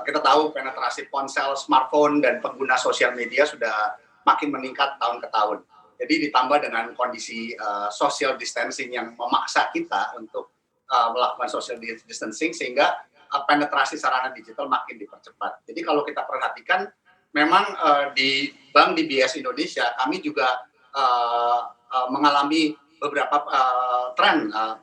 Kita tahu penetrasi ponsel, smartphone, dan pengguna sosial media sudah makin meningkat tahun ke tahun. Jadi ditambah dengan kondisi social distancing yang memaksa kita untuk melakukan social distancing, sehingga penetrasi sarana digital makin dipercepat. Jadi kalau kita perhatikan, memang di Bank DBS Indonesia, kami juga mengalami beberapa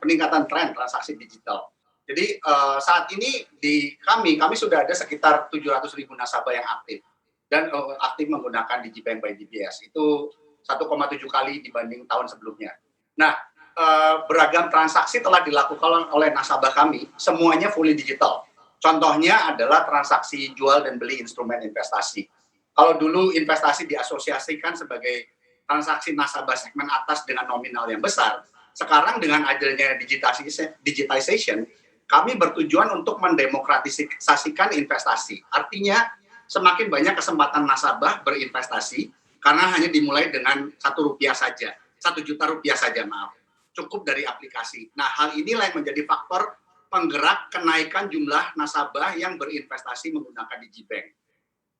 peningkatan tren transaksi digital. Jadi saat ini di kami sudah ada sekitar 700.000 nasabah yang aktif dan aktif menggunakan Digibank by DBS. Itu 1,7 kali dibanding tahun sebelumnya. Nah, beragam transaksi telah dilakukan oleh nasabah kami, semuanya fully digital. Contohnya adalah transaksi jual dan beli instrumen investasi. Kalau dulu investasi diasosiasikan sebagai transaksi nasabah segmen atas dengan nominal yang besar, sekarang dengan adanya digitization, kami bertujuan untuk mendemokratisasikan investasi. Artinya semakin banyak kesempatan nasabah berinvestasi karena hanya dimulai dengan Rp1 saja, Rp1 juta saja, maaf. Cukup dari aplikasi. Nah, hal inilah yang menjadi faktor penggerak kenaikan jumlah nasabah yang berinvestasi menggunakan Digibank.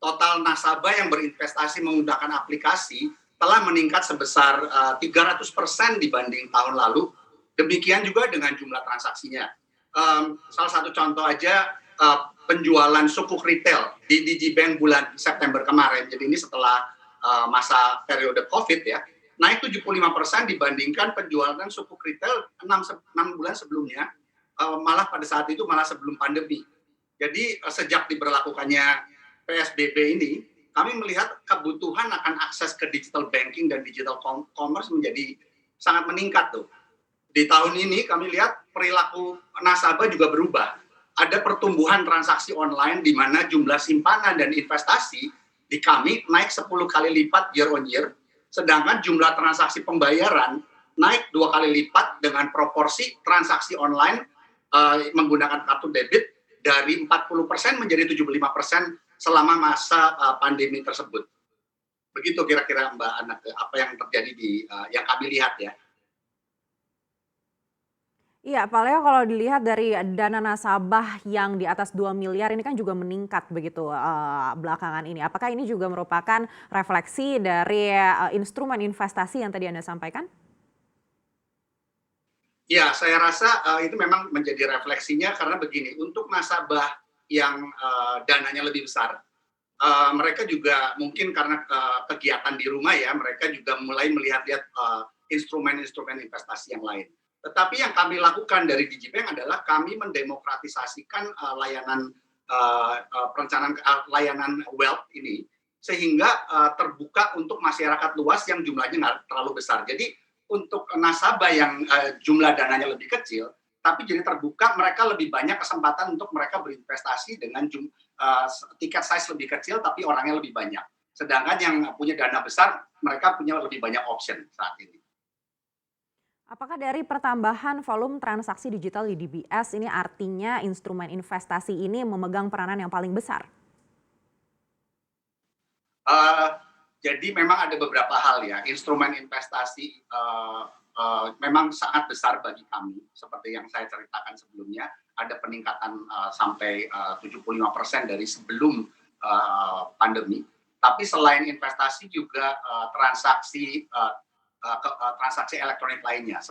Total nasabah yang berinvestasi menggunakan aplikasi telah meningkat sebesar 300% dibanding tahun lalu. Demikian juga dengan jumlah transaksinya. Salah satu contoh aja, penjualan sukuk retail di Digibank bulan September kemarin, jadi ini setelah masa periode COVID ya, naik 75% dibandingkan penjualan sukuk retail 6 bulan sebelumnya, malah pada saat itu malah sebelum pandemi. Jadi sejak diberlakukannya PSBB ini, kami melihat kebutuhan akan akses ke digital banking dan digital commerce menjadi sangat meningkat tuh. Di tahun ini kami lihat perilaku nasabah juga berubah. Ada pertumbuhan transaksi online di mana jumlah simpanan dan investasi di kami naik 10 kali lipat year on year, sedangkan jumlah transaksi pembayaran naik 2 kali lipat dengan proporsi transaksi online menggunakan kartu debit dari 40% menjadi 75% selama masa pandemi tersebut. Begitu kira-kira Mbak Ana, apa yang terjadi di yang kami lihat ya. Iya, Pak Leo, kalau dilihat dari dana nasabah yang di atas 2 miliar ini kan juga meningkat begitu belakangan ini. Apakah ini juga merupakan refleksi dari instrumen investasi yang tadi Anda sampaikan? Ya, saya rasa itu memang menjadi refleksinya karena begini, untuk nasabah yang dananya lebih besar, mereka juga mungkin karena kegiatan di rumah ya, mereka juga mulai melihat-lihat instrumen-instrumen investasi yang lain. Tetapi yang kami lakukan dari Digibank adalah kami mendemokratisasikan layanan perencanaan layanan wealth ini, sehingga terbuka untuk masyarakat luas yang jumlahnya nggak terlalu besar. Jadi untuk nasabah yang jumlah dananya lebih kecil, tapi jadi terbuka, mereka lebih banyak kesempatan untuk mereka berinvestasi dengan tiket size lebih kecil, tapi orangnya lebih banyak. Sedangkan yang punya dana besar, mereka punya lebih banyak option saat ini. Apakah dari pertambahan volume transaksi digital di DBS ini artinya instrumen investasi ini memegang peranan yang paling besar? Jadi memang ada beberapa hal ya, instrumen investasi memang sangat besar bagi kami, seperti yang saya ceritakan sebelumnya, ada peningkatan sampai 75% dari sebelum pandemi. Tapi selain investasi juga transaksi elektronik lainnya.